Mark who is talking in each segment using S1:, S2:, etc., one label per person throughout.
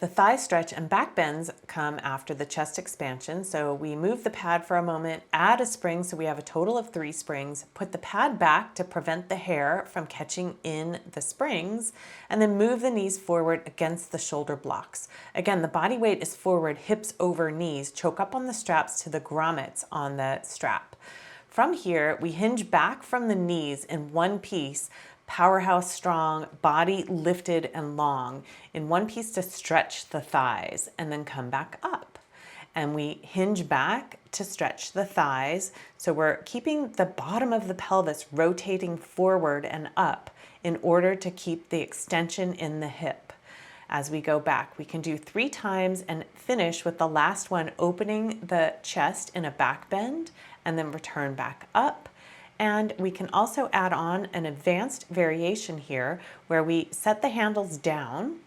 S1: The thigh stretch and back bends come after the chest expansion. So we move the pad for a moment, add a spring, so we have a total of 3 springs, put the pad back to prevent the hair from catching in the springs, and then move the knees forward against the shoulder blocks. Again, the body weight is forward, hips over knees, choke up on the straps to the grommets on the strap. From here, we hinge back from the knees in one piece, Powerhouse strong, body lifted and long, in one piece to stretch the thighs, and then come back up. And we hinge back to stretch the thighs. So we're keeping the bottom of the pelvis rotating forward and up in order to keep the extension in the hip. As we go back, we can do 3 times and finish with the last one opening the chest in a back bend and then return back up. And we can also add on an advanced variation here where we set the handles down,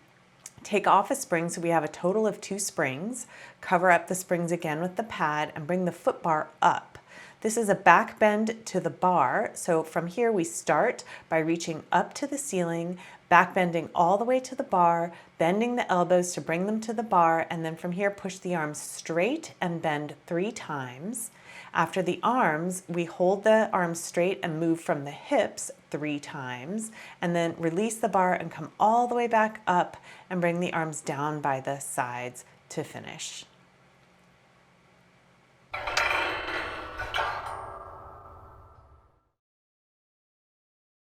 S1: take off a spring so we have a total of 2 springs, cover up the springs again with the pad, and bring the foot bar up. This is a back bend to the bar, so from here we start by reaching up to the ceiling, back bending all the way to the bar, bending the elbows to bring them to the bar, and then from here push the arms straight and bend 3 times. After the arms, we hold the arms straight and move from the hips 3 times, and then release the bar and come all the way back up and bring the arms down by the sides to finish.